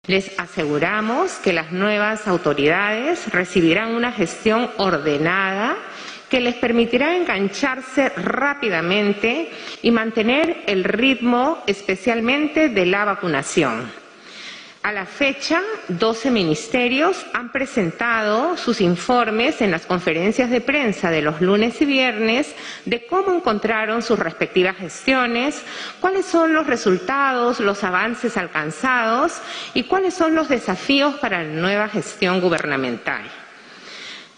Les aseguramos que las nuevas autoridades recibirán una gestión ordenada que les permitirá engancharse rápidamente y mantener el ritmo, especialmente de la vacunación. A la fecha, 12 ministerios han presentado sus informes en las conferencias de prensa de los lunes y viernes de cómo encontraron sus respectivas gestiones, cuáles son los resultados, los avances alcanzados y cuáles son los desafíos para la nueva gestión gubernamental.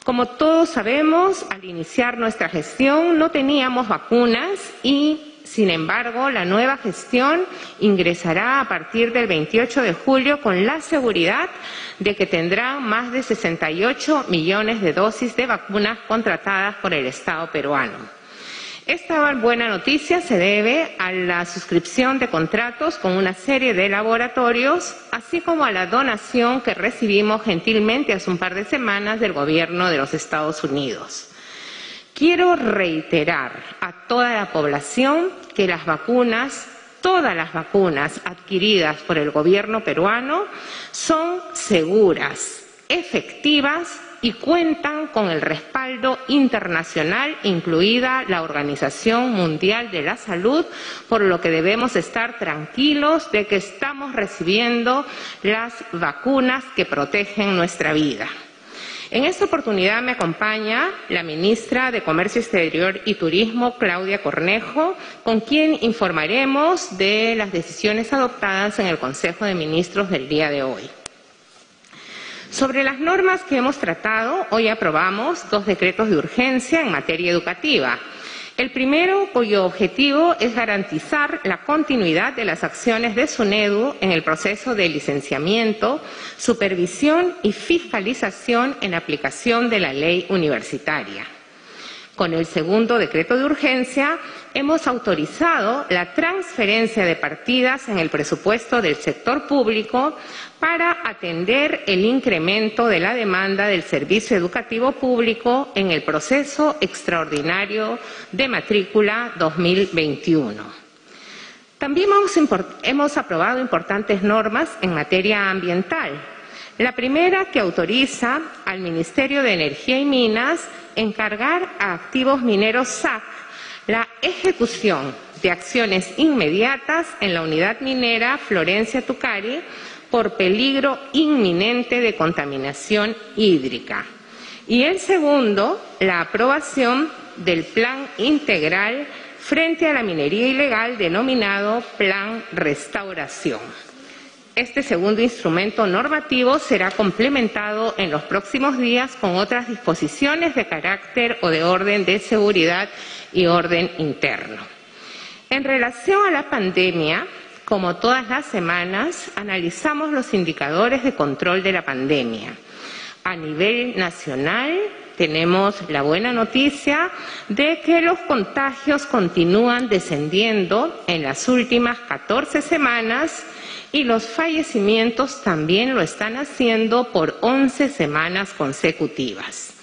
Como todos sabemos, al iniciar nuestra gestión no teníamos vacunas y, sin embargo, la nueva gestión ingresará a partir del 28 de julio con la seguridad de que tendrá más de 68 millones de dosis de vacunas contratadas por el Estado peruano. Esta buena noticia se debe a la suscripción de contratos con una serie de laboratorios, así como a la donación que recibimos gentilmente hace un par de semanas del gobierno de los Estados Unidos. Quiero reiterar a toda la población que las vacunas, todas las vacunas adquiridas por el gobierno peruano son seguras, efectivas y cuentan con el respaldo internacional, incluida la Organización Mundial de la Salud, por lo que debemos estar tranquilos de que estamos recibiendo las vacunas que protegen nuestra vida. En esta oportunidad me acompaña la ministra de Comercio Exterior y Turismo, Claudia Cornejo, con quien informaremos de las decisiones adoptadas en el Consejo de Ministros del día de hoy. Sobre las normas que hemos tratado, hoy aprobamos 2 decretos de urgencia en materia educativa. El primero, cuyo objetivo es garantizar la continuidad de las acciones de SUNEDU en el proceso de licenciamiento, supervisión y fiscalización en aplicación de la ley universitaria. Con el segundo decreto de urgencia, hemos autorizado la transferencia de partidas en el presupuesto del sector público para atender el incremento de la demanda del servicio educativo público en el proceso extraordinario de matrícula 2021. También hemos aprobado importantes normas en materia ambiental. La primera, que autoriza al Ministerio de Energía y Minas encargar a Activos Mineros SAC la ejecución de acciones inmediatas en la unidad minera Florencia Tucari por peligro inminente de contaminación hídrica. Y el segundo, la aprobación del Plan Integral frente a la minería ilegal denominado Plan Restauración. Este segundo instrumento normativo será complementado en los próximos días con otras disposiciones de carácter o de orden de seguridad y orden interno. En relación a la pandemia, como todas las semanas, analizamos los indicadores de control de la pandemia. A nivel nacional, tenemos la buena noticia de que los contagios continúan descendiendo en las últimas 14 semanas y los fallecimientos también lo están haciendo por 11 semanas consecutivas.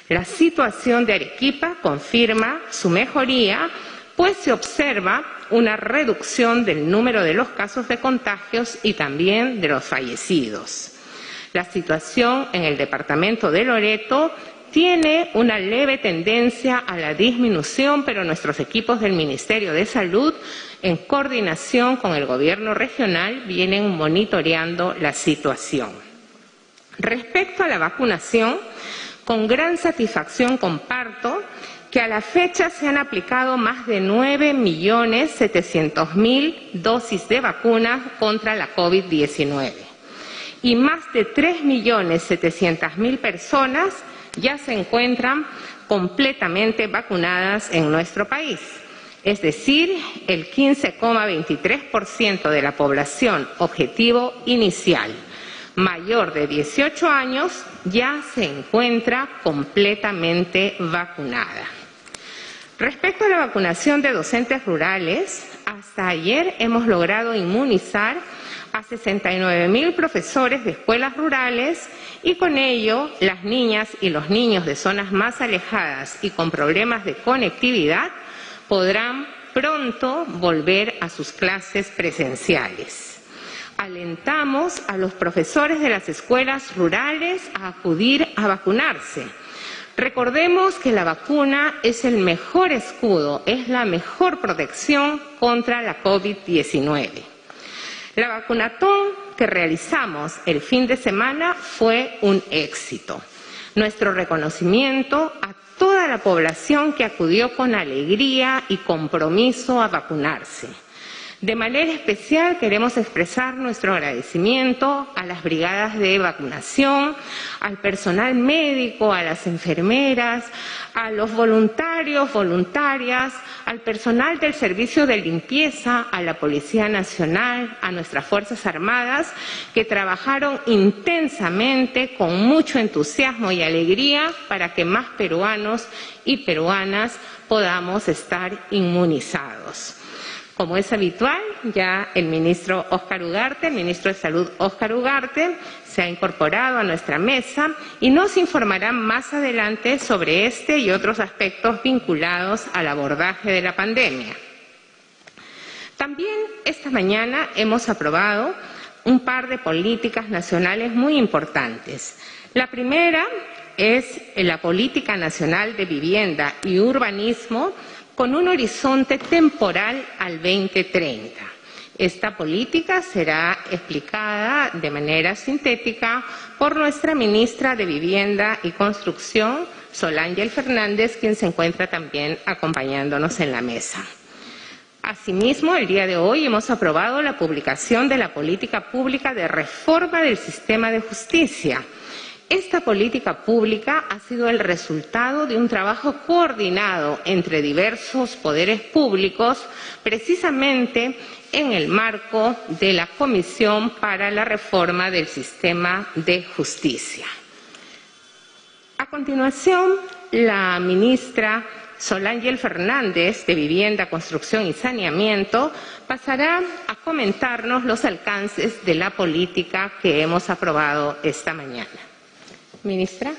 La situación de Arequipa confirma su mejoría, pues se observa una reducción del número de los casos de contagios y también de los fallecidos. La situación en el departamento de Loreto tiene una leve tendencia a la disminución, pero nuestros equipos del Ministerio de Salud, en coordinación con el gobierno regional, vienen monitoreando la situación. Respecto a la vacunación, con gran satisfacción comparto que a la fecha se han aplicado más de 9.700.000 dosis de vacunas contra la COVID-19 y más de 3.700.000 personas ya se encuentran completamente vacunadas en nuestro país. Es decir, el 15,23% de la población objetivo inicial mayor de 18 años ya se encuentra completamente vacunada. Respecto a la vacunación de docentes rurales, hasta ayer hemos logrado inmunizar a 69.000 profesores de escuelas rurales y con ello las niñas y los niños de zonas más alejadas y con problemas de conectividad podrán pronto volver a sus clases presenciales. Alentamos a los profesores de las escuelas rurales a acudir a vacunarse. Recordemos que la vacuna es el mejor escudo, es la mejor protección contra la COVID-19. La vacunatón que realizamos el fin de semana fue un éxito. Nuestro reconocimiento a toda la población que acudió con alegría y compromiso a vacunarse. De manera especial queremos expresar nuestro agradecimiento a las brigadas de vacunación, al personal médico, a las enfermeras, a los voluntarios, voluntarias, al personal del servicio de limpieza, a la Policía Nacional, a nuestras Fuerzas Armadas, que trabajaron intensamente, con mucho entusiasmo y alegría, para que más peruanos y peruanas podamos estar inmunizados. Como es habitual, ya el ministro de Salud, Óscar Ugarte, se ha incorporado a nuestra mesa y nos informará más adelante sobre este y otros aspectos vinculados al abordaje de la pandemia. También esta mañana hemos aprobado un par de políticas nacionales muy importantes. La primera es la Política Nacional de Vivienda y Urbanismo, con un horizonte temporal al 2030. Esta política será explicada de manera sintética por nuestra ministra de Vivienda y Construcción, Sol Ángel Fernández, quien se encuentra también acompañándonos en la mesa. Asimismo, el día de hoy hemos aprobado la publicación de la Política Pública de Reforma del Sistema de Justicia. Esta política pública ha sido el resultado de un trabajo coordinado entre diversos poderes públicos, precisamente en el marco de la Comisión para la Reforma del Sistema de Justicia. A continuación, la ministra Sol Ángel Fernández, de Vivienda, Construcción y Saneamiento, pasará a comentarnos los alcances de la política que hemos aprobado esta mañana. Ministra.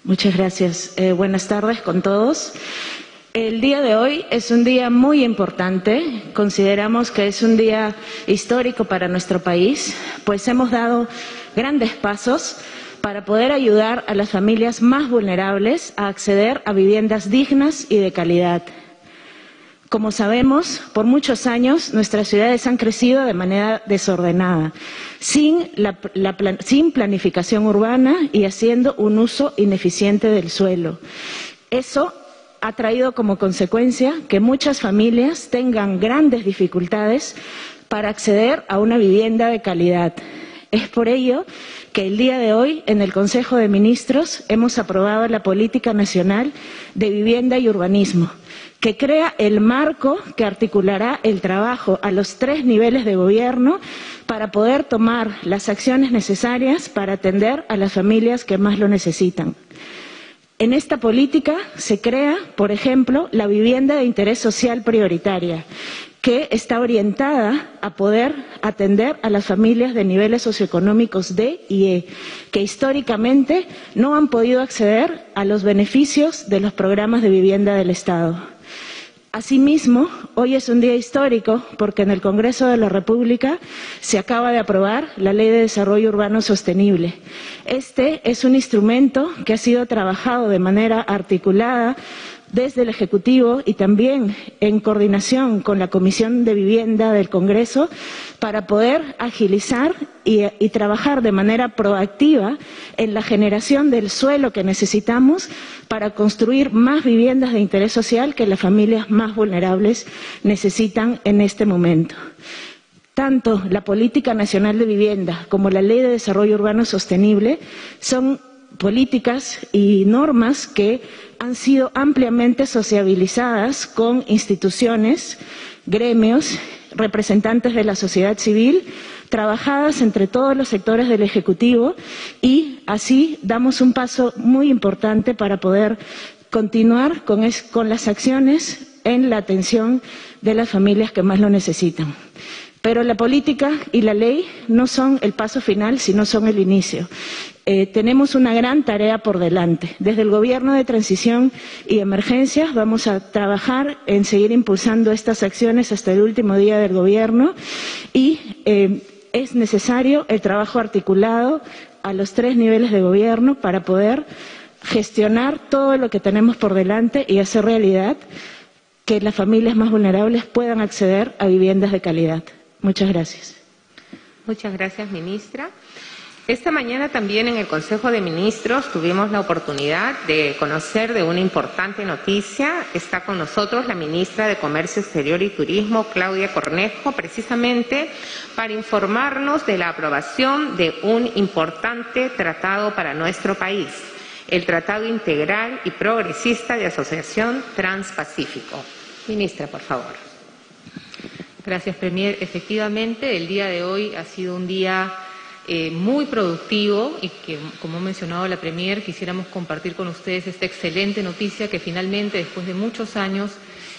Muchas gracias. Buenas tardes con todos. El día de hoy es un día muy importante. Consideramos que es un día histórico para nuestro país, pues hemos dado grandes pasos para poder ayudar a las familias más vulnerables a acceder a viviendas dignas y de calidad. Como sabemos, por muchos años nuestras ciudades han crecido de manera desordenada, sin planificación urbana y haciendo un uso ineficiente del suelo. Eso ha traído como consecuencia que muchas familias tengan grandes dificultades para acceder a una vivienda de calidad. Es por ello que el día de hoy, en el Consejo de Ministros, hemos aprobado la Política Nacional de Vivienda y Urbanismo, que crea el marco que articulará el trabajo a los 3 niveles de gobierno para poder tomar las acciones necesarias para atender a las familias que más lo necesitan. En esta política se crea, por ejemplo, la vivienda de interés social prioritaria, que está orientada a poder atender a las familias de niveles socioeconómicos D y E, que históricamente no han podido acceder a los beneficios de los programas de vivienda del Estado. Asimismo, hoy es un día histórico porque en el Congreso de la República se acaba de aprobar la Ley de Desarrollo Urbano Sostenible. Este es un instrumento que ha sido trabajado de manera articulada desde el Ejecutivo y también en coordinación con la Comisión de Vivienda del Congreso para poder agilizar y trabajar de manera proactiva en la generación del suelo que necesitamos para construir más viviendas de interés social que las familias más vulnerables necesitan en este momento. Tanto la Política Nacional de Vivienda como la Ley de Desarrollo Urbano Sostenible son políticas y normas que han sido ampliamente sociabilizadas con instituciones, gremios, representantes de la sociedad civil, trabajadas entre todos los sectores del Ejecutivo, y así damos un paso muy importante para poder continuar con las acciones en la atención de las familias que más lo necesitan. Pero la política y la ley no son el paso final, sino son el inicio. Tenemos una gran tarea por delante. Desde el Gobierno de Transición y Emergencias vamos a trabajar en seguir impulsando estas acciones hasta el último día del Gobierno y es necesario el trabajo articulado a los 3 niveles de Gobierno para poder gestionar todo lo que tenemos por delante y hacer realidad que las familias más vulnerables puedan acceder a viviendas de calidad. Muchas gracias. Muchas gracias, ministra. Esta mañana también en el Consejo de Ministros tuvimos la oportunidad de conocer de una importante noticia. Está con nosotros la ministra de Comercio Exterior y Turismo, Claudia Cornejo, precisamente para informarnos de la aprobación de un importante tratado para nuestro país, el Tratado Integral y Progresista de Asociación Transpacífico. Ministra, por favor. Gracias, Premier. Efectivamente, el día de hoy ha sido un día muy productivo y que, como ha mencionado la Premier, quisiéramos compartir con ustedes esta excelente noticia que finalmente, después de muchos años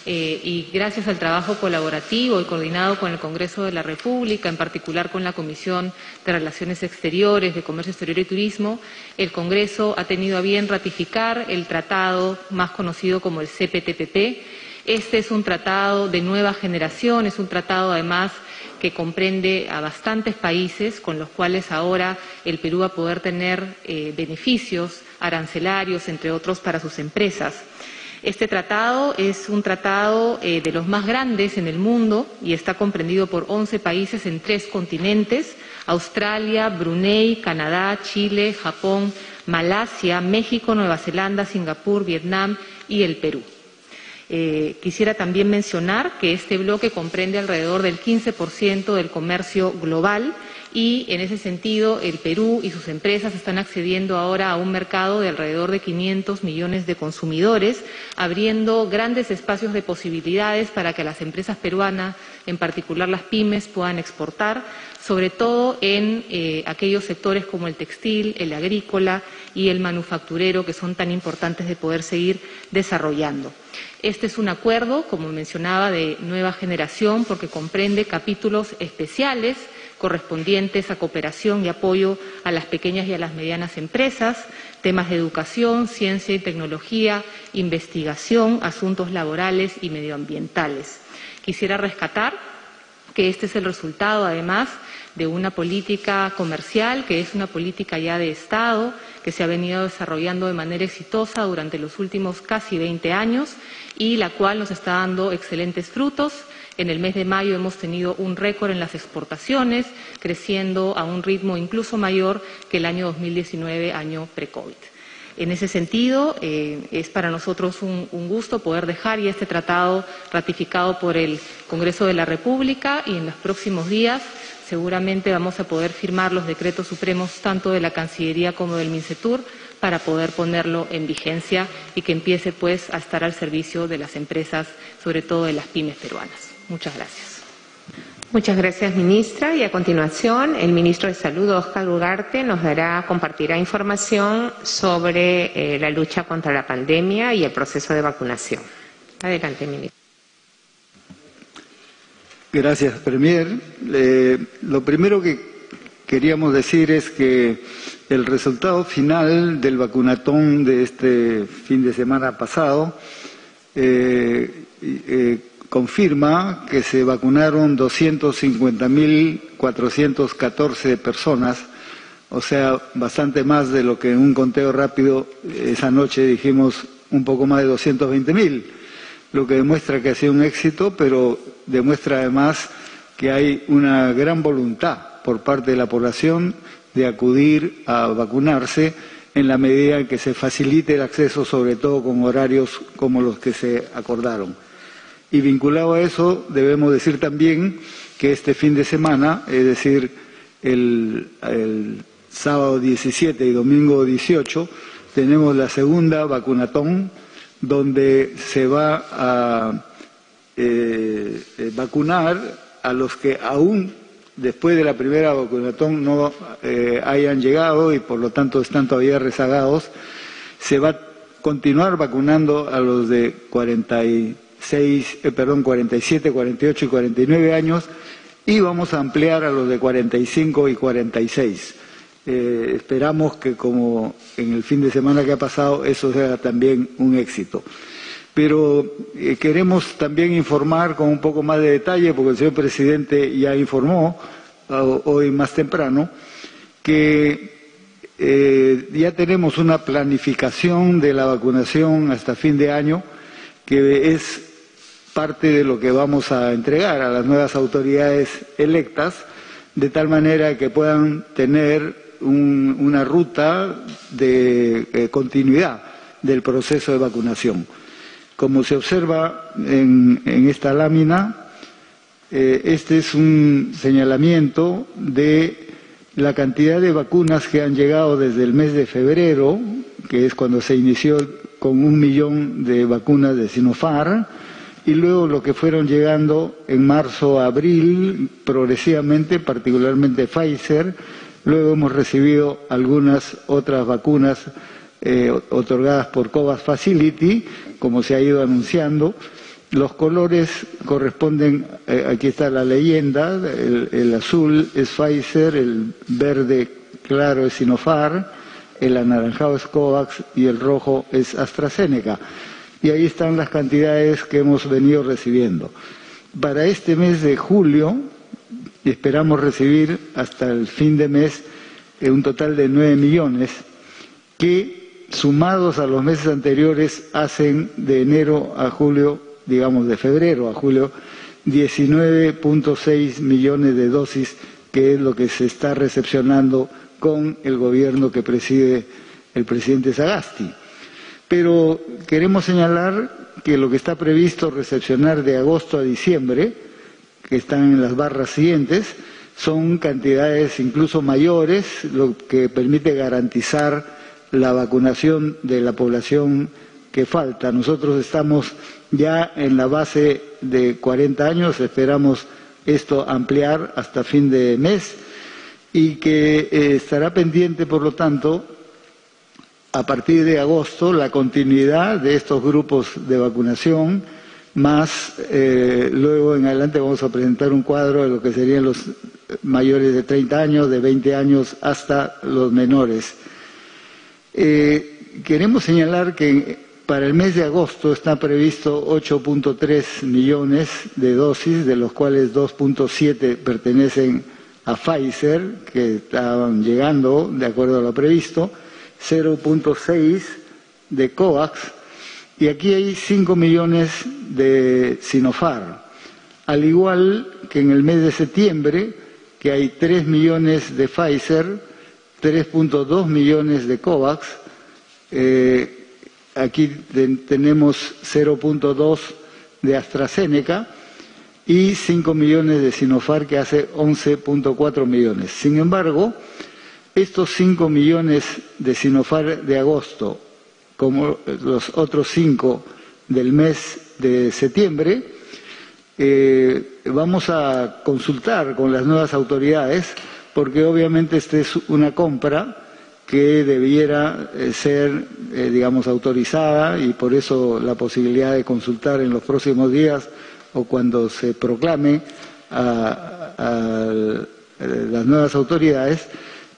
y gracias al trabajo colaborativo y coordinado con el Congreso de la República, en particular con la Comisión de Relaciones Exteriores, de Comercio Exterior y Turismo, el Congreso ha tenido a bien ratificar el tratado más conocido como el CPTPP. Este es un tratado de nueva generación, es un tratado además que comprende a bastantes países con los cuales ahora el Perú va a poder tener beneficios arancelarios, entre otros, para sus empresas. Este tratado es un tratado de los más grandes en el mundo y está comprendido por 11 países en 3 continentes: Australia, Brunei, Canadá, Chile, Japón, Malasia, México, Nueva Zelanda, Singapur, Vietnam y el Perú. Quisiera también mencionar que este bloque comprende alrededor del 15% del comercio global y, en ese sentido, el Perú y sus empresas están accediendo ahora a un mercado de alrededor de 500 millones de consumidores, abriendo grandes espacios de posibilidades para que las empresas peruanas, en particular las pymes, puedan exportar, sobre todo en aquellos sectores como el textil, el agrícola y el manufacturero, que son tan importantes de poder seguir desarrollando. Este es un acuerdo, como mencionaba, de nueva generación porque comprende capítulos especiales correspondientes a cooperación y apoyo a las pequeñas y a las medianas empresas, temas de educación, ciencia y tecnología, investigación, asuntos laborales y medioambientales. Quisiera rescatar que este es el resultado, además, de una política comercial que es una política ya de Estado, que se ha venido desarrollando de manera exitosa durante los últimos casi 20 años y la cual nos está dando excelentes frutos. En el mes de mayo hemos tenido un récord en las exportaciones, creciendo a un ritmo incluso mayor que el año 2019, año pre-COVID. En ese sentido, es para nosotros un gusto poder dejar ya este tratado ratificado por el Congreso de la República y en los próximos días seguramente vamos a poder firmar los decretos supremos tanto de la Cancillería como del MINCETUR para poder ponerlo en vigencia y que empiece pues a estar al servicio de las empresas, sobre todo de las pymes peruanas. Muchas gracias. Muchas gracias, ministra. Y a continuación, el ministro de Salud, Óscar Ugarte, compartirá información sobre la lucha contra la pandemia y el proceso de vacunación. Adelante, ministro. Gracias, Premier. Lo primero que queríamos decir es que el resultado final del vacunatón de este fin de semana pasado confirma que se vacunaron 250.414 personas, o sea, bastante más de lo que en un conteo rápido esa noche dijimos, un poco más de 220.000, lo que demuestra que ha sido un éxito, pero demuestra además que hay una gran voluntad por parte de la población de acudir a vacunarse en la medida en que se facilite el acceso, sobre todo con horarios como los que se acordaron. Y vinculado a eso, debemos decir también que este fin de semana, es decir, el sábado 17 y domingo 18, tenemos la segunda vacunatón, donde se va a vacunar a los que aún después de la primera vacunatón no hayan llegado y por lo tanto están todavía rezagados. Se va a continuar vacunando a los de 47, 48 y 49 años y vamos a ampliar a los de 45 y 46. Esperamos que, como en el fin de semana que ha pasado, eso sea también un éxito. Pero queremos también informar con un poco más de detalle, porque el señor presidente ya informó hoy más temprano, que ya tenemos una planificación de la vacunación hasta fin de año, que es parte de lo que vamos a entregar a las nuevas autoridades electas, de tal manera que puedan tener una ruta de continuidad del proceso de vacunación. Como se observa en esta lámina, este es un señalamiento de la cantidad de vacunas que han llegado desde el mes de febrero, que es cuando se inició con 1 millón de vacunas de Sinopharm, y luego lo que fueron llegando en marzo a abril progresivamente, particularmente Pfizer. Luego hemos recibido algunas otras vacunas otorgadas por COVAX Facility, como se ha ido anunciando. Los colores corresponden, aquí está la leyenda, el azul es Pfizer, el verde claro es Sinopharm, el anaranjado es COVAX y el rojo es AstraZeneca. Y ahí están las cantidades que hemos venido recibiendo. Para este mes de julio esperamos recibir hasta el fin de mes un total de 9 millones que, sumados a los meses anteriores, hacen de enero a julio, digamos de febrero a julio, 19.6 millones de dosis, que es lo que se está recepcionando con el gobierno que preside el presidente Sagasti. Pero queremos señalar que lo que está previsto recepcionar de agosto a diciembre, que están en las barras siguientes, son cantidades incluso mayores, lo que permite garantizar la vacunación de la población que falta. Nosotros estamos ya en la base de 40 años, esperamos esto ampliar hasta fin de mes y que estará pendiente, por lo tanto, a partir de agosto, la continuidad de estos grupos de vacunación, más luego en adelante vamos a presentar un cuadro de lo que serían los mayores de 30 años, de 20 años hasta los menores. Queremos señalar que para el mes de agosto está previsto 8.3 millones de dosis, de los cuales 2.7 pertenecen a Pfizer, que estaban llegando de acuerdo a lo previsto, 0.6 de COVAX, y aquí hay 5 millones de Sinopharm. Al igual que en el mes de septiembre, que hay 3 millones de Pfizer, 3.2 millones de COVAX, aquí tenemos 0.2 de AstraZeneca y 5 millones de Sinopharm, que hace 11.4 millones. Sin embargo, estos 5 millones de Sinopharm de agosto, como los otros 5 del mes de septiembre, vamos a consultar con las nuevas autoridades, porque obviamente esta es una compra que debiera ser, digamos, autorizada, y por eso la posibilidad de consultar en los próximos días o cuando se proclame a las nuevas autoridades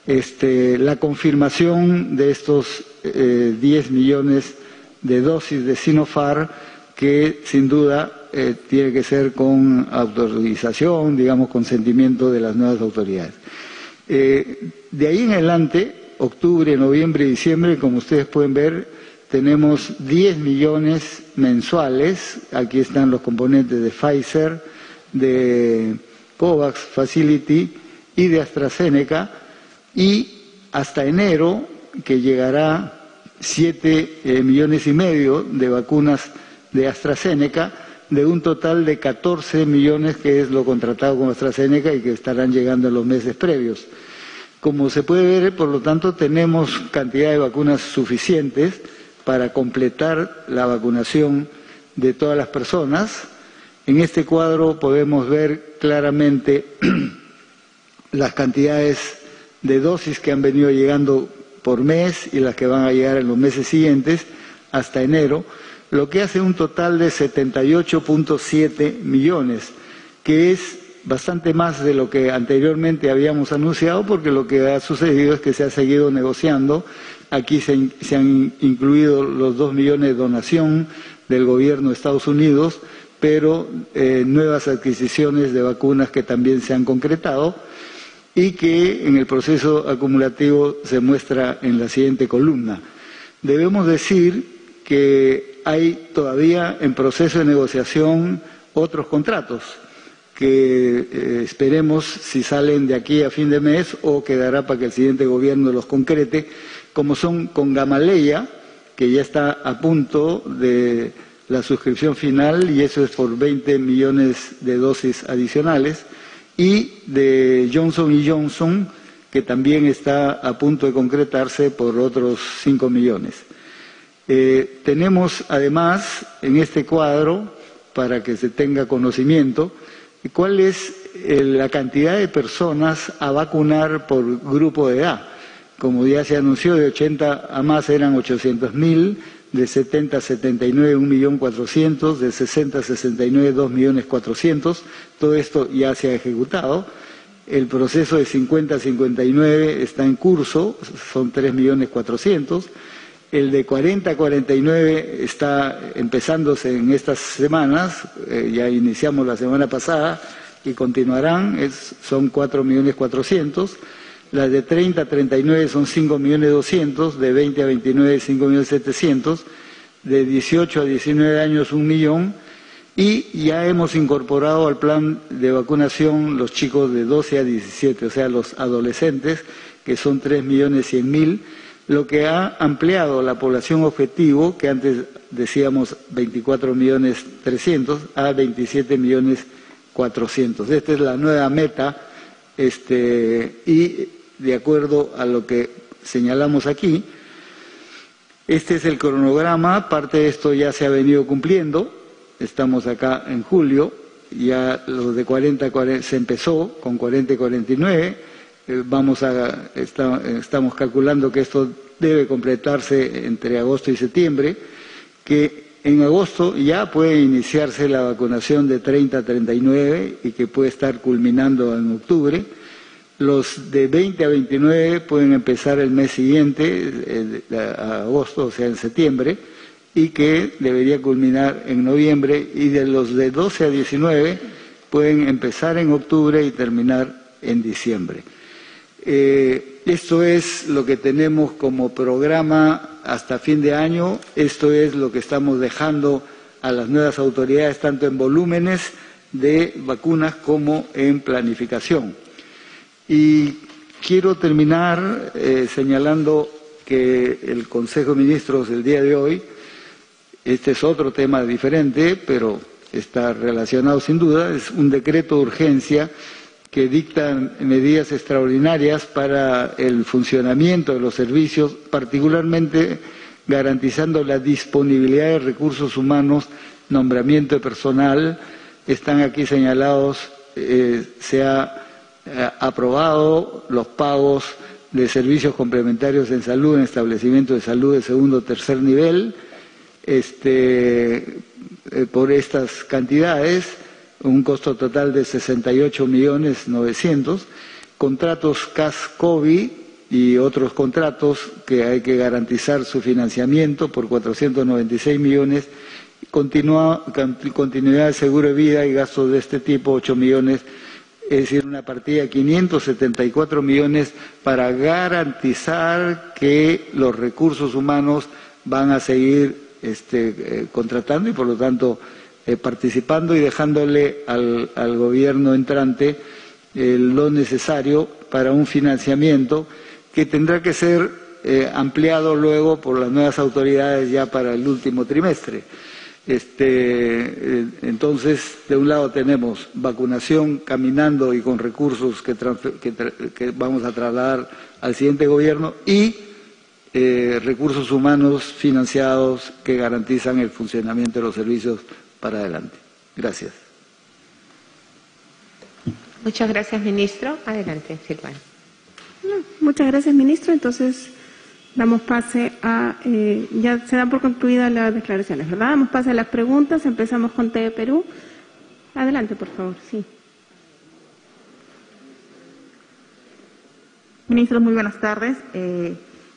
la confirmación de estos 10 millones de dosis de Sinopharm, que sin duda tiene que ser con autorización, digamos, consentimiento de las nuevas autoridades. De ahí en adelante, octubre, noviembre y diciembre, como ustedes pueden ver, tenemos 10 millones mensuales. Aquí están los componentes de Pfizer, de COVAX Facility y de AstraZeneca, y hasta enero, que llegará 7 millones y medio de vacunas de AstraZeneca, de un total de 14 millones, que es lo contratado con AstraZeneca y que estarán llegando en los meses previos. Como se puede ver, por lo tanto, tenemos cantidad de vacunas suficientes para completar la vacunación de todas las personas. En este cuadro podemos ver claramente las cantidades de dosis que han venido llegando por mes y las que van a llegar en los meses siguientes hasta enero, lo que hace un total de 78.7 millones, que es bastante más de lo que anteriormente habíamos anunciado, porque lo que ha sucedido es que se ha seguido negociando. Aquí se han incluido los 2 millones de donación del gobierno de Estados Unidos, pero nuevas adquisiciones de vacunas que también se han concretado y que en el proceso acumulativo se muestra en la siguiente columna. Debemos decir que hay todavía en proceso de negociación otros contratos que esperemos si salen de aquí a fin de mes o quedará para que el siguiente gobierno los concrete, como son con Gamaleya, que ya está a punto de la suscripción final, y eso es por 20 millones de dosis adicionales, y de Johnson & Johnson, que también está a punto de concretarse por otros 5 millones. Tenemos además en este cuadro, para que se tenga conocimiento, cuál es la cantidad de personas a vacunar por grupo de edad. Como ya se anunció, de 80 a más eran 800.000, de 70 a 79, 1.400.000, de 60 a 69, 2.400.000. Todo esto ya se ha ejecutado. El proceso de 50 a 59 está en curso, son 3.400.000. El de 40 a 49 está empezándose en estas semanas, ya iniciamos la semana pasada y continuarán, son 4.400.000. Las de 30 a 39 son 5.200.000, de 20 a 29 5.700.000, de 18 a 19 años 1 millón, y ya hemos incorporado al plan de vacunación los chicos de 12 a 17, o sea, los adolescentes, que son 3.100.000, lo que ha ampliado la población objetivo, que antes decíamos 24.300.000, a 27.400.000. Esta es la nueva meta, y de acuerdo a lo que señalamos aquí, este es el cronograma. Parte de esto ya se ha venido cumpliendo, estamos acá en julio, ya los de 40 se empezó con 40 y 49, estamos calculando que esto debe completarse entre agosto y septiembre, que en agosto ya puede iniciarse la vacunación de 30 a 39 y que puede estar culminando en octubre. Los de 20 a 29 pueden empezar el mes siguiente, a agosto, o sea, en septiembre, y que debería culminar en noviembre, y de los de 12 a 19 pueden empezar en octubre y terminar en diciembre. Esto es lo que tenemos como programa hasta fin de año, esto es lo que estamos dejando a las nuevas autoridades, tanto en volúmenes de vacunas como en planificación. Y quiero terminar señalando que el Consejo de Ministros del día de hoy, este es otro tema diferente, pero está relacionado sin duda, es un decreto de urgencia que dicta medidas extraordinarias para el funcionamiento de los servicios, particularmente garantizando la disponibilidad de recursos humanos, nombramiento de personal. Están aquí señalados, se ha aprobado los pagos de servicios complementarios en salud en establecimientos de salud de segundo o tercer nivel, por estas cantidades, un costo total de 68.900.000, contratos CAS-COVID y otros contratos que hay que garantizar su financiamiento por 496 millones, continuidad de seguro de vida y gastos de este tipo 8 millones, es decir, una partida de 574 millones para garantizar que los recursos humanos van a seguir contratando y por lo tanto participando y dejándole al gobierno entrante lo necesario para un financiamiento que tendrá que ser ampliado luego por las nuevas autoridades ya para el último trimestre. Entonces, de un lado tenemos vacunación caminando y con recursos que vamos a trasladar al siguiente gobierno y recursos humanos financiados que garantizan el funcionamiento de los servicios para adelante. Gracias. Muchas gracias, ministro. Adelante, Silvana. Muchas gracias, ministro. Entonces, damos pase a... ya se dan por concluidas las declaraciones, ¿verdad? Damos pase a las preguntas. Empezamos con TV Perú. Adelante, por favor. Sí. Ministro, muy buenas tardes.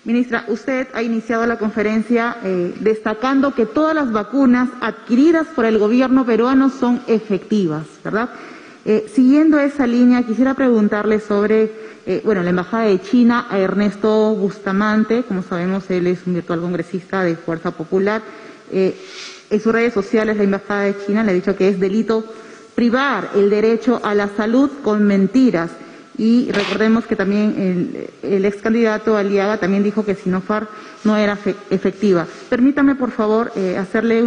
Ministra, usted ha iniciado la conferencia destacando que todas las vacunas adquiridas por el gobierno peruano son efectivas, ¿verdad? Siguiendo esa línea, quisiera preguntarle sobre la Embajada de China, a Ernesto Bustamante. Como sabemos, él es un virtual congresista de Fuerza Popular. En sus redes sociales, la Embajada de China le ha dicho que es delito privar el derecho a la salud con mentiras. Y recordemos que también el ex candidato Aliaga también dijo que Sinopharm no era efectiva. Permítame, por favor, hacerle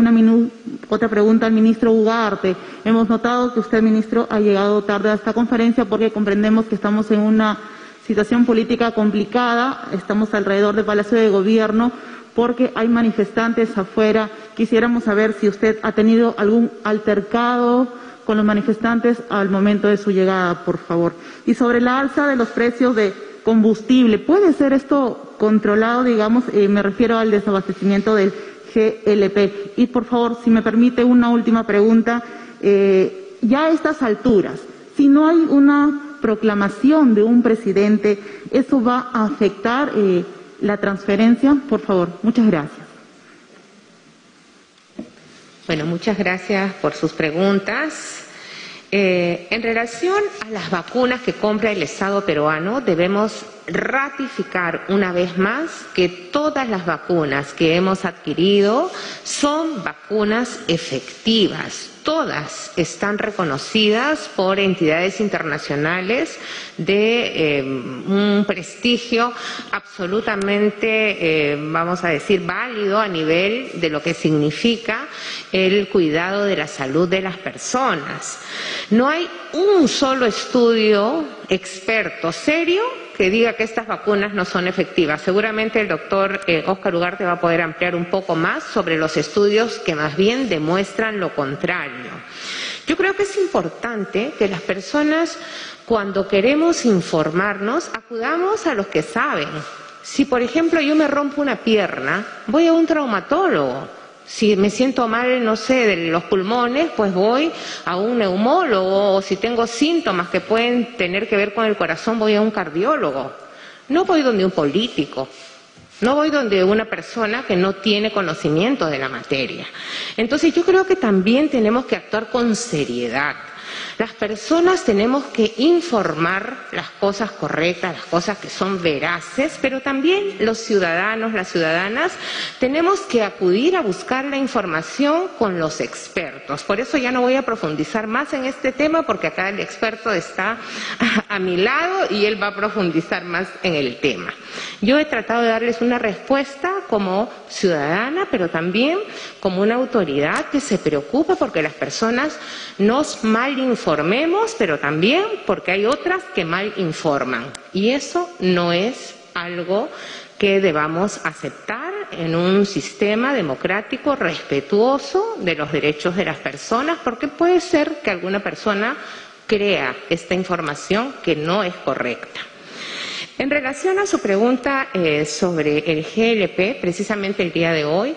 otra pregunta al ministro Ugarte. Hemos notado que usted, ministro, ha llegado tarde a esta conferencia porque comprendemos que estamos en una situación política complicada. Estamos alrededor del Palacio de Gobierno porque hay manifestantes afuera. Quisiéramos saber si usted ha tenido algún altercado con los manifestantes al momento de su llegada, por favor. Y sobre la alza de los precios de combustible, ¿puede ser esto controlado, digamos? Me refiero al desabastecimiento del GLP. Y, por favor, si me permite una última pregunta, ya a estas alturas, si no hay una proclamación de un presidente, ¿eso va a afectar la transferencia? Por favor, muchas gracias. Bueno, muchas gracias por sus preguntas. En relación a las vacunas que compra el Estado peruano, debemos ratificar una vez más que todas las vacunas que hemos adquirido son vacunas efectivas. Todas están reconocidas por entidades internacionales de un prestigio absolutamente, vamos a decir, válido a nivel de lo que significa el cuidado de la salud de las personas. No hay un solo estudio experto serio que diga que estas vacunas no son efectivas. Seguramente el doctor Óscar Ugarte va a poder ampliar un poco más sobre los estudios que más bien demuestran lo contrario. Yo creo que es importante que las personas, cuando queremos informarnos, acudamos a los que saben. Si, por ejemplo, yo me rompo una pierna, voy a un traumatólogo. Si me siento mal, no sé, de los pulmones, pues voy a un neumólogo, o si tengo síntomas que pueden tener que ver con el corazón, voy a un cardiólogo. No voy donde un político, no voy donde una persona que no tiene conocimiento de la materia. Entonces yo creo que también tenemos que actuar con seriedad. Las personas tenemos que informar las cosas correctas, las cosas que son veraces, pero también los ciudadanos, las ciudadanas, tenemos que acudir a buscar la información con los expertos. Por eso ya no voy a profundizar más en este tema, porque acá el experto está a mi lado y él va a profundizar más en el tema. Yo he tratado de darles una respuesta como ciudadana, pero también como una autoridad que se preocupa porque las personas nos malinformemos, pero también porque hay otras que mal informan. Y eso no es algo que debamos aceptar en un sistema democrático respetuoso de los derechos de las personas, porque puede ser que alguna persona crea esta información que no es correcta. En relación a su pregunta sobre el GLP, precisamente el día de hoy,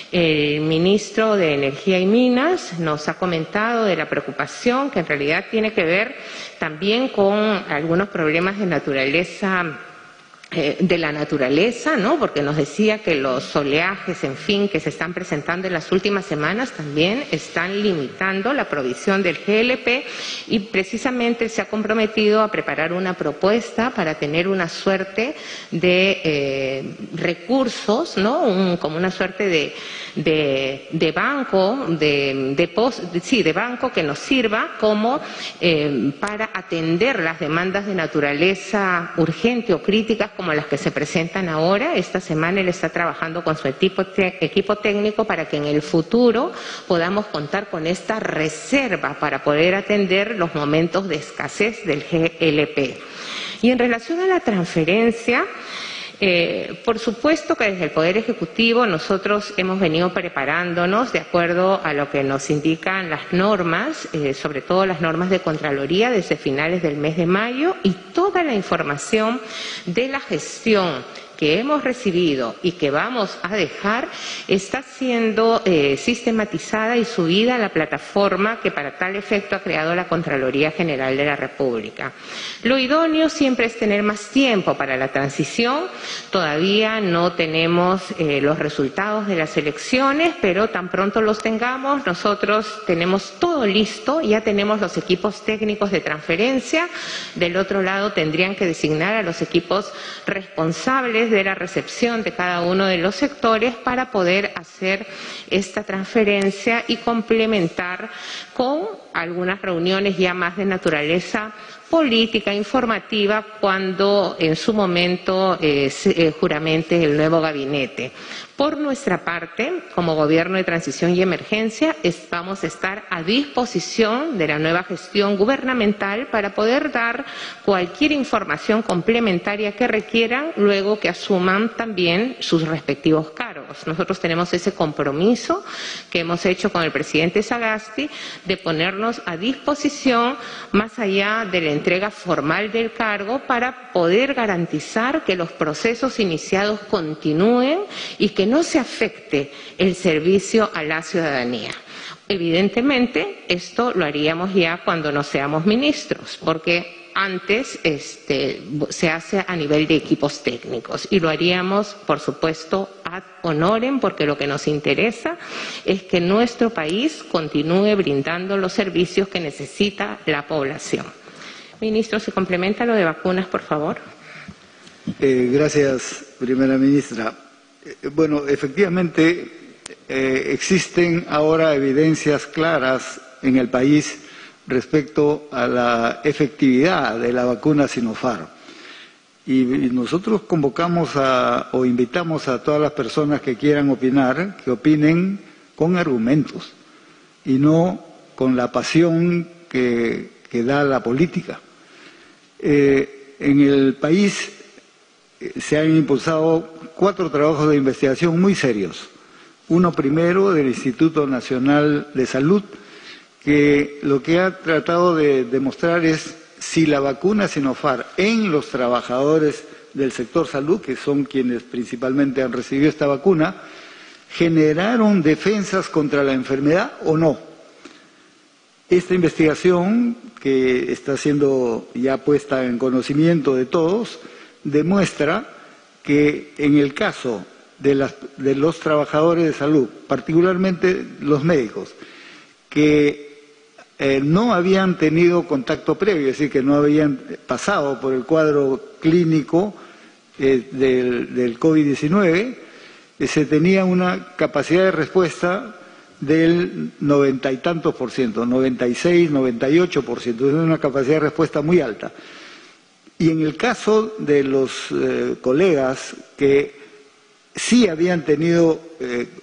el ministro de Energía y Minas nos ha comentado de la preocupación que en realidad tiene que ver también con algunos problemas de la naturaleza, ¿no? Porque nos decía que los oleajes, en fin, que se están presentando en las últimas semanas también están limitando la provisión del GLP, y precisamente se ha comprometido a preparar una propuesta para tener una suerte de recursos, ¿no? Como una suerte de banco, de banco que nos sirva como para atender las demandas de naturaleza urgente o críticas como las que se presentan ahora. Esta semana él está trabajando con su equipo técnico para que en el futuro podamos contar con esta reserva para poder atender los momentos de escasez del GLP. Y en relación a la transferencia, por supuesto que desde el Poder Ejecutivo nosotros hemos venido preparándonos de acuerdo a lo que nos indican las normas, sobre todo las normas de Contraloría desde finales del mes de mayo, y toda la información de la gestión que hemos recibido y que vamos a dejar está siendo sistematizada y subida a la plataforma que para tal efecto ha creado la Contraloría General de la República. Lo idóneo siempre es tener más tiempo para la transición. Todavía no tenemos los resultados de las elecciones, pero tan pronto los tengamos, nosotros tenemos todo listo, ya tenemos los equipos técnicos de transferencia. Del otro lado tendrían que designar a los equipos responsables de la recepción de cada uno de los sectores para poder hacer esta transferencia y complementar con algunas reuniones ya más de naturaleza política, informativa, cuando en su momento se juramente el nuevo gabinete. Por nuestra parte, como Gobierno de Transición y Emergencia, vamos a estar a disposición de la nueva gestión gubernamental para poder dar cualquier información complementaria que requieran luego que asuman también sus respectivos cargos. Nosotros tenemos ese compromiso que hemos hecho con el presidente Sagasti de ponernos a disposición más allá de la entrega formal del cargo para poder garantizar que los procesos iniciados continúen y que no se afecte el servicio a la ciudadanía. Evidentemente, esto lo haríamos ya cuando no seamos ministros, porque antes se hace a nivel de equipos técnicos y lo haríamos, por supuesto, ad honorem, porque lo que nos interesa es que nuestro país continúe brindando los servicios que necesita la población. Ministro, ¿se complementa lo de vacunas, por favor? Gracias, primera ministra. Bueno, efectivamente existen ahora evidencias claras en el país respecto a la efectividad de la vacuna Sinopharm. Y nosotros convocamos o invitamos a todas las personas que quieran opinar, que opinen con argumentos y no con la pasión que da la política. En el país se han impulsado 4 trabajos de investigación muy serios. Uno primero del Instituto Nacional de Salud, que lo que ha tratado de demostrar es si la vacuna Sinopharm en los trabajadores del sector salud, que son quienes principalmente han recibido esta vacuna, generaron defensas contra la enfermedad o no. Esta investigación, que está siendo ya puesta en conocimiento de todos, demuestra que en el caso de los trabajadores de salud, particularmente los médicos, que no habían tenido contacto previo, es decir, que no habían pasado por el cuadro clínico del COVID-19, se tenía una capacidad de respuesta del 90 y tantos por ciento, 96, 98%, es una capacidad de respuesta muy alta. Y en el caso de los colegas que sí habían tenido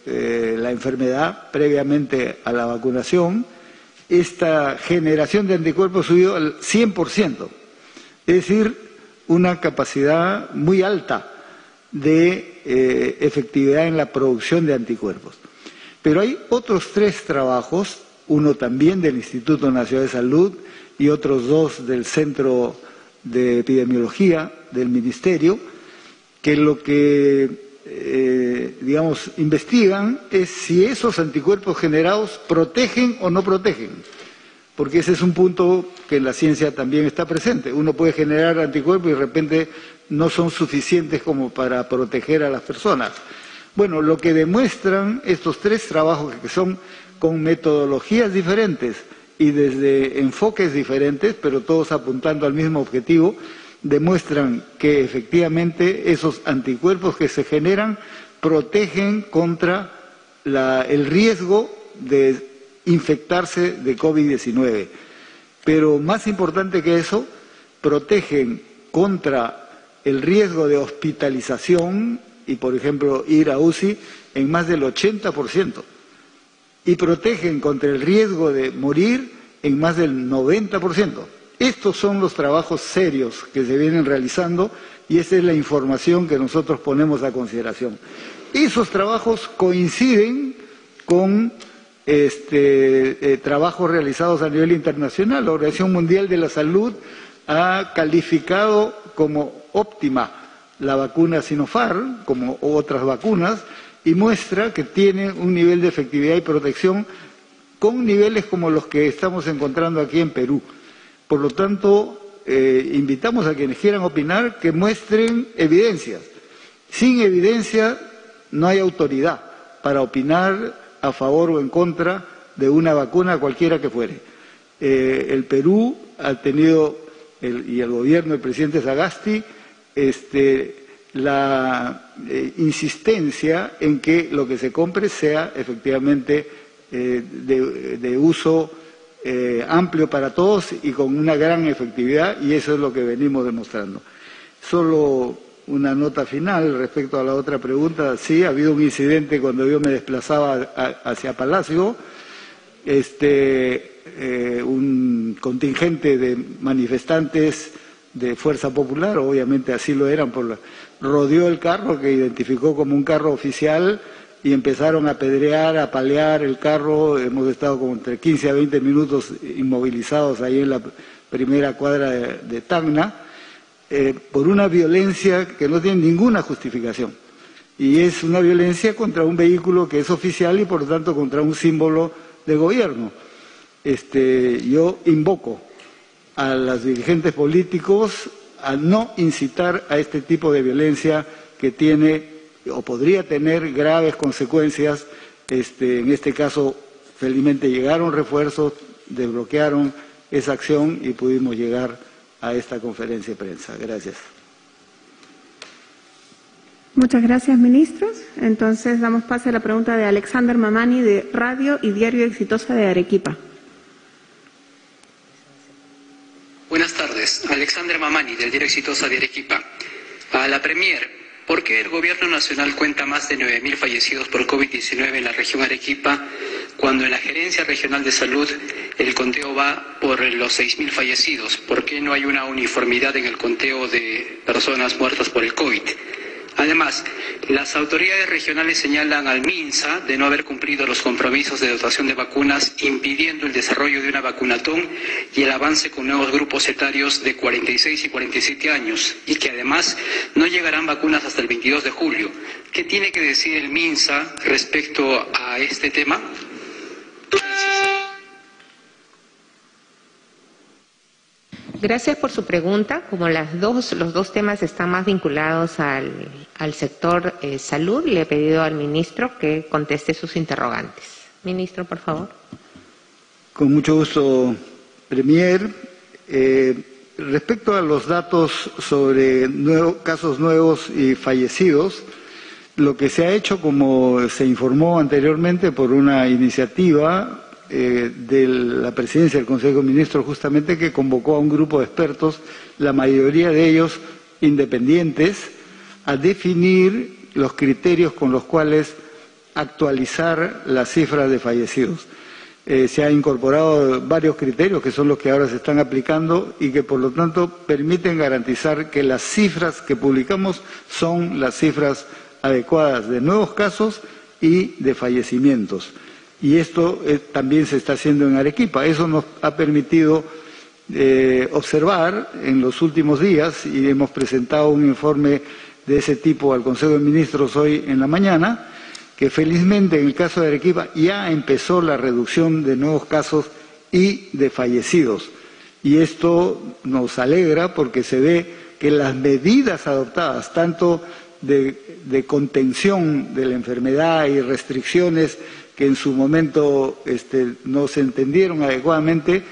la enfermedad previamente a la vacunación, esta generación de anticuerpos subió al 100%, es decir, una capacidad muy alta de efectividad en la producción de anticuerpos. Pero hay otros 3 trabajos, uno también del Instituto Nacional de Salud y otros 2 del Centro de Epidemiología del Ministerio, que lo que investigan es si esos anticuerpos generados protegen o no protegen, porque ese es un punto que en la ciencia también está presente. Uno puede generar anticuerpos y de repente no son suficientes como para proteger a las personas. Bueno, lo que demuestran estos 3 trabajos, que son con metodologías diferentes y desde enfoques diferentes, pero todos apuntando al mismo objetivo, demuestran que efectivamente esos anticuerpos que se generan protegen contra el riesgo de infectarse de COVID-19. Pero más importante que eso, protegen contra el riesgo de hospitalización y, por ejemplo, ir a UCI en más del 80%. Y protegen contra el riesgo de morir en más del 90%. Estos son los trabajos serios que se vienen realizando y esa es la información que nosotros ponemos a consideración. Esos trabajos coinciden con trabajos realizados a nivel internacional. La Organización Mundial de la Salud ha calificado como óptima la vacuna Sinopharm, como otras vacunas, y muestra que tiene un nivel de efectividad y protección con niveles como los que estamos encontrando aquí en Perú. Por lo tanto, invitamos a quienes quieran opinar que muestren evidencias. Sin evidencia no hay autoridad para opinar a favor o en contra de una vacuna cualquiera que fuere. El Perú ha tenido, y el gobierno del presidente Sagasti, la insistencia en que lo que se compre sea efectivamente de uso amplio para todos y con una gran efectividad, y eso es lo que venimos demostrando. Solo una nota final respecto a la otra pregunta. Sí, ha habido un incidente cuando yo me desplazaba hacia Palacio. Un contingente de manifestantes de Fuerza Popular, obviamente así lo eran, rodeó el carro que identificó como un carro oficial y empezaron a apedrear, a apalear el carro. Hemos estado como entre 15 a 20 minutos inmovilizados ahí en la primera cuadra de Tacna, por una violencia que no tiene ninguna justificación. Y es una violencia contra un vehículo que es oficial y por lo tanto contra un símbolo de gobierno. Yo invoco a los dirigentes políticos a no incitar a este tipo de violencia que tiene o podría tener graves consecuencias. En este caso, felizmente llegaron refuerzos, desbloquearon esa acción y pudimos llegar a esta conferencia de prensa. Gracias. Muchas gracias, ministros. Entonces, damos pase a la pregunta de Alexander Mamani, de Radio y Diario Exitosa de Arequipa. Buenas tardes. Alexander Mamani, del Diario Exitosa de Arequipa. A la Premier, ¿por qué el Gobierno Nacional cuenta más de 9.000 fallecidos por COVID-19 en la región Arequipa, cuando en la Gerencia Regional de Salud el conteo va por los 6.000 fallecidos? ¿Por qué no hay una uniformidad en el conteo de personas muertas por el COVID? Además, las autoridades regionales señalan al MINSA de no haber cumplido los compromisos de dotación de vacunas, impidiendo el desarrollo de una vacunatón y el avance con nuevos grupos etarios de 46 y 47 años, y que además no llegarán vacunas hasta el 22 de julio. ¿Qué tiene que decir el MINSA respecto a este tema? Gracias por su pregunta. Como los dos temas están más vinculados al sector salud, le he pedido al ministro que conteste sus interrogantes. Ministro, por favor. Con mucho gusto, Premier. Respecto a los datos sobre casos nuevos y fallecidos, lo que se ha hecho, como se informó anteriormente por una iniciativa de la presidencia del Consejo de Ministros, justamente, que convocó a un grupo de expertos, la mayoría de ellos independientes, a definir los criterios con los cuales actualizar las cifras de fallecidos. Se han incorporado varios criterios que son los que ahora se están aplicando y que por lo tanto permiten garantizar que las cifras que publicamos son las cifras adecuadas de nuevos casos y de fallecimientos. Y esto también se está haciendo en Arequipa. Eso nos ha permitido observar en los últimos días, y hemos presentado un informe de ese tipo al Consejo de Ministros hoy en la mañana, que felizmente en el caso de Arequipa ya empezó la reducción de nuevos casos y de fallecidos. Y esto nos alegra porque se ve que las medidas adoptadas, tanto de contención de la enfermedad y restricciones que en su momento no se entendieron adecuadamente,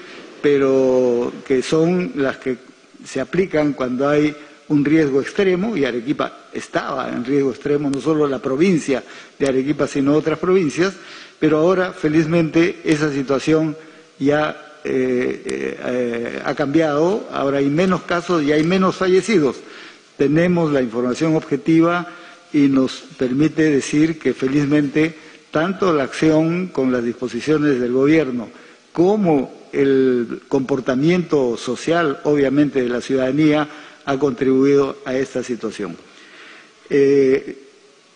pero que son las que se aplican cuando hay un riesgo extremo, y Arequipa estaba en riesgo extremo, no solo la provincia de Arequipa, sino otras provincias, pero ahora, felizmente, esa situación ya ha cambiado, ahora hay menos casos y hay menos fallecidos. Tenemos la información objetiva y nos permite decir que, felizmente, tanto la acción con las disposiciones del gobierno como el comportamiento social, obviamente, de la ciudadanía ha contribuido a esta situación.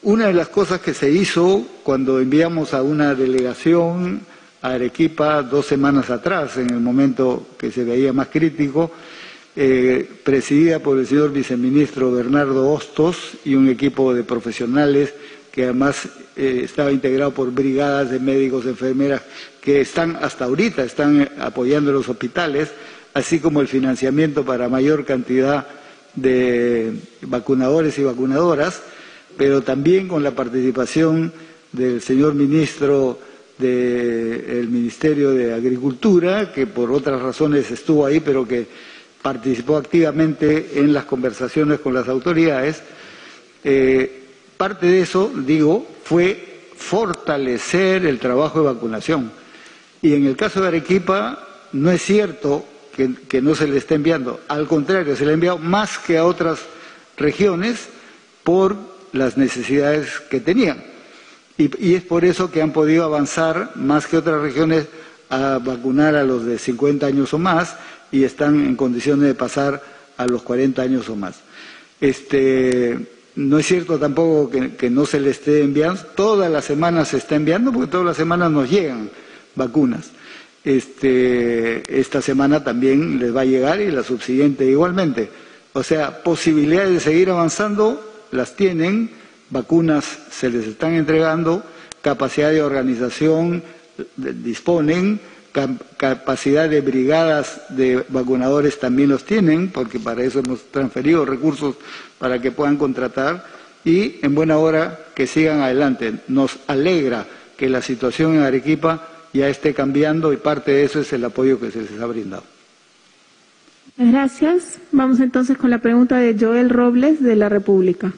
Una de las cosas que se hizo cuando enviamos a una delegación a Arequipa 2 semanas atrás, en el momento que se veía más crítico, presidida por el señor viceministro Bernardo Hostos y un equipo de profesionales que además estaba integrado por brigadas de médicos, enfermeras, que hasta ahorita están apoyando los hospitales, así como el financiamiento para mayor cantidad de vacunadores y vacunadoras, pero también con la participación del señor ministro del Ministerio de Agricultura, que por otras razones estuvo ahí, pero que participó activamente en las conversaciones con las autoridades. Parte de eso, digo, fue fortalecer el trabajo de vacunación. Y en el caso de Arequipa, no es cierto que no se le esté enviando, al contrario, se le ha enviado más que a otras regiones por las necesidades que tenían. Y es por eso que han podido avanzar más que otras regiones a vacunar a los de 50 años o más y están en condiciones de pasar a los 40 años o más. No es cierto tampoco que no se le esté enviando, todas las semanas se está enviando porque todas las semanas nos llegan vacunas. Esta semana también les va a llegar y la subsiguiente igualmente. O sea, posibilidades de seguir avanzando las tienen, vacunas se les están entregando, capacidad de organización disponen, capacidad de brigadas de vacunadores también los tienen, porque para eso hemos transferido recursos para que puedan contratar y en buena hora que sigan adelante. Nos alegra que la situación en Arequipa ya esté cambiando y parte de eso es el apoyo que se les ha brindado. Gracias. Vamos entonces con la pregunta de Joel Robles de La República.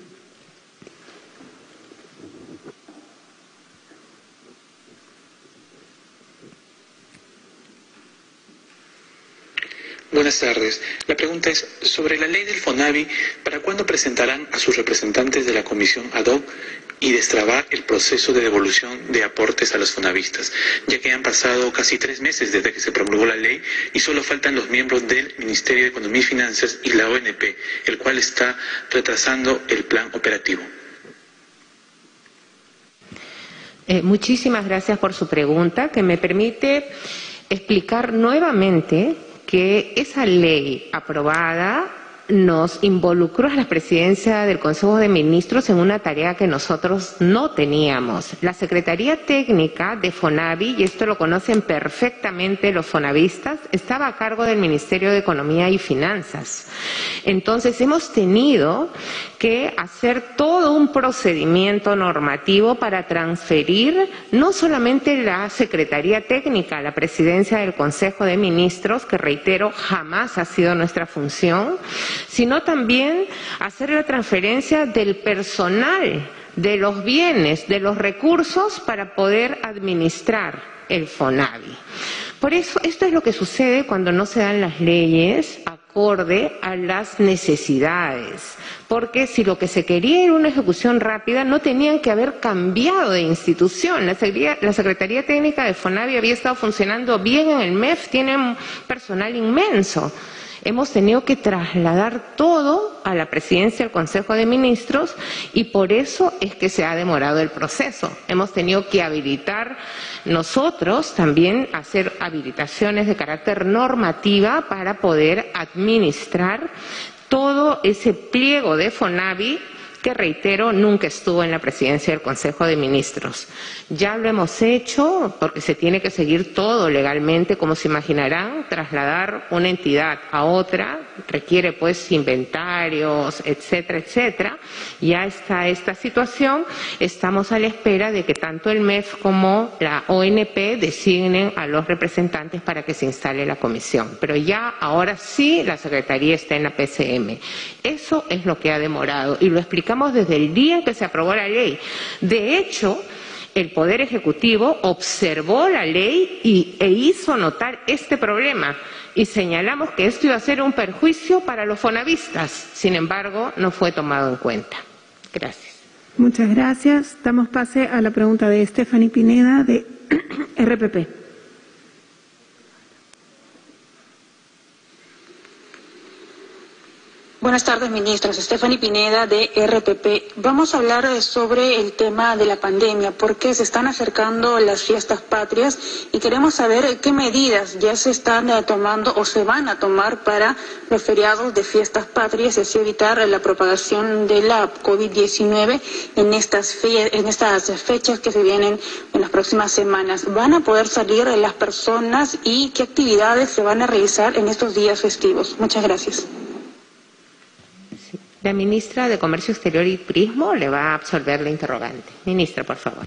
Buenas tardes. La pregunta es sobre la ley del FONAVI. ¿Para cuándo presentarán a sus representantes de la comisión ad hoc y destrabar el proceso de devolución de aportes a los fonavistas? Ya que han pasado casi 3 meses desde que se promulgó la ley y solo faltan los miembros del Ministerio de Economía y Finanzas y la ONP, el cual está retrasando el plan operativo. Muchísimas gracias por su pregunta, que me permite explicar nuevamente que esa ley aprobada nos involucró a la presidencia del Consejo de Ministros en una tarea que nosotros no teníamos. La Secretaría Técnica de FONAVI, y esto lo conocen perfectamente los fonavistas, estaba a cargo del Ministerio de Economía y Finanzas. Entonces hemos tenido que hacer todo un procedimiento normativo para transferir no solamente la Secretaría Técnica a la presidencia del Consejo de Ministros, que reitero, jamás ha sido nuestra función, sino también hacer la transferencia del personal, de los bienes, de los recursos para poder administrar el FONAVI. Por eso, esto es lo que sucede cuando no se dan las leyes acorde a las necesidades, porque si lo que se quería era una ejecución rápida, no tenían que haber cambiado de institución. La Secretaría Técnica de FONAVI había estado funcionando bien en el MEF, tiene un personal inmenso. Hemos tenido que trasladar todo a la presidencia del Consejo de Ministros y por eso es que se ha demorado el proceso. Hemos tenido que habilitar nosotros también, hacer habilitaciones de carácter normativa para poder administrar todo ese pliego de FONAVI que, reitero, nunca estuvo en la presidencia del Consejo de Ministros. Ya lo hemos hecho porque se tiene que seguir todo legalmente, como se imaginarán. Trasladar una entidad a otra requiere pues inventarios, etcétera, etcétera. Ya está esta situación. Estamos a la espera de que tanto el MEF como la ONP designen a los representantes para que se instale la comisión. Pero ya ahora sí la Secretaría está en la PCM. Eso es lo que ha demorado y lo explicamos desde el día en que se aprobó la ley. De hecho, el Poder Ejecutivo observó la ley e hizo notar este problema y señalamos que esto iba a ser un perjuicio para los fonavistas. Sin embargo, no fue tomado en cuenta. Gracias. Muchas gracias. Damos pase a la pregunta de Stephanie Pineda de RPP. Buenas tardes, ministros. Stephanie Pineda, de RPP. Vamos a hablar sobre el tema de la pandemia, porque se están acercando las fiestas patrias y queremos saber qué medidas ya se están tomando o se van a tomar para los feriados de fiestas patrias y así evitar la propagación de la COVID-19 en estas fechas que se vienen en las próximas semanas. ¿Van a poder salir las personas y qué actividades se van a realizar en estos días festivos? Muchas gracias. La ministra de Comercio Exterior y Turismo le va a absolver la interrogante. Ministra, por favor.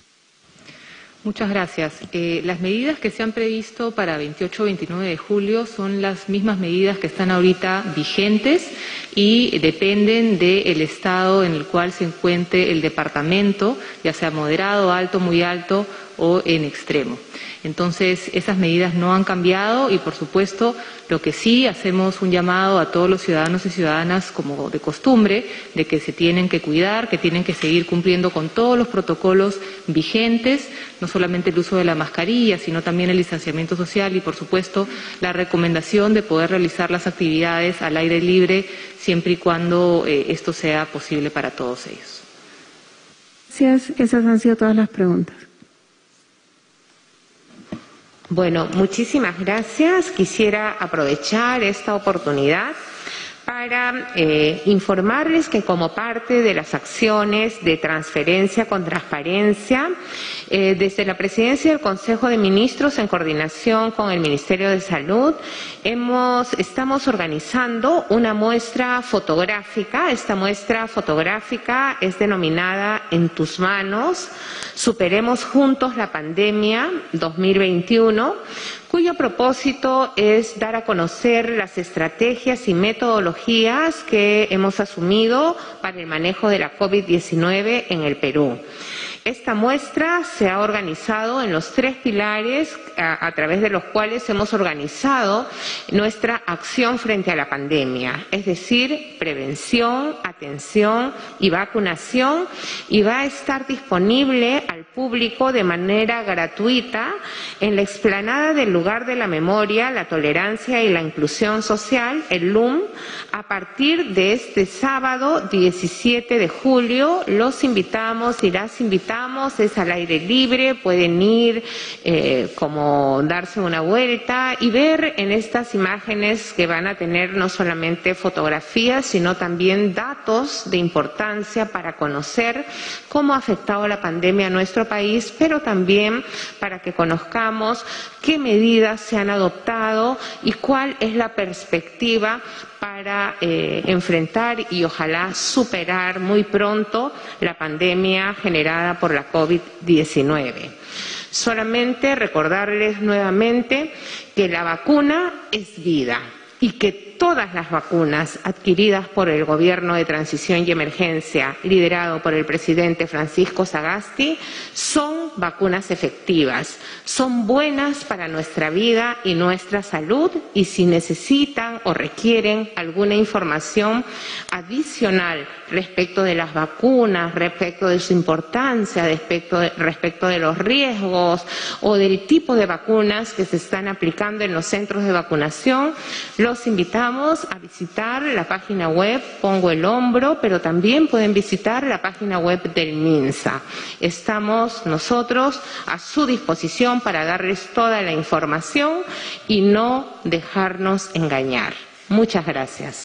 Muchas gracias. Las medidas que se han previsto para 28-29 de julio son las mismas medidas que están ahorita vigentes y dependen del estado en el cual se encuentre el departamento, ya sea moderado, alto, muy alto o en extremo. Entonces, esas medidas no han cambiado y, por supuesto, lo que sí hacemos un llamado a todos los ciudadanos y ciudadanas, como de costumbre, de que se tienen que cuidar, que tienen que seguir cumpliendo con todos los protocolos vigentes, no solamente el uso de la mascarilla, sino también el distanciamiento social y, por supuesto, la recomendación de poder realizar las actividades al aire libre siempre y cuando esto sea posible para todos ellos. Gracias. Esas han sido todas las preguntas. Bueno, muchísimas gracias. Quisiera aprovechar esta oportunidad para informarles que como parte de las acciones de transferencia con transparencia, desde la Presidencia del Consejo de Ministros, en coordinación con el Ministerio de Salud, estamos organizando una muestra fotográfica. Esta muestra fotográfica es denominada En tus manos, superemos juntos la pandemia 2021, cuyo propósito es dar a conocer las estrategias y metodologías que hemos asumido para el manejo de la COVID-19 en el Perú. Esta muestra se ha organizado en los 3 pilares a través de los cuales hemos organizado nuestra acción frente a la pandemia, es decir, prevención, atención y vacunación, y va a estar disponible al público de manera gratuita en la explanada del Lugar de la Memoria, la Tolerancia y la Inclusión Social, el LUM, a partir de este sábado 17 de julio. Los invitamos y las invitamos. Es al aire libre, pueden ir como darse una vuelta y ver en estas imágenes que van a tener no solamente fotografías, sino también datos de importancia para conocer cómo ha afectado la pandemia a nuestro país, pero también para que conozcamos qué medidas se han adoptado y cuál es la perspectiva para enfrentar y ojalá superar muy pronto la pandemia generada por la COVID-19. Solamente recordarles nuevamente que la vacuna es vida y que todas las vacunas adquiridas por el Gobierno de Transición y Emergencia, liderado por el presidente Francisco Sagasti, son vacunas efectivas, son buenas para nuestra vida y nuestra salud, y si necesitan o requieren alguna información adicional respecto de las vacunas, respecto de su importancia, respecto de los riesgos o del tipo de vacunas que se están aplicando en los centros de vacunación, los invitamos a visitar la página web Pongo el Hombro, pero también pueden visitar la página web del MINSA. Estamos nosotros a su disposición para darles toda la información y no dejarnos engañar. Muchas gracias.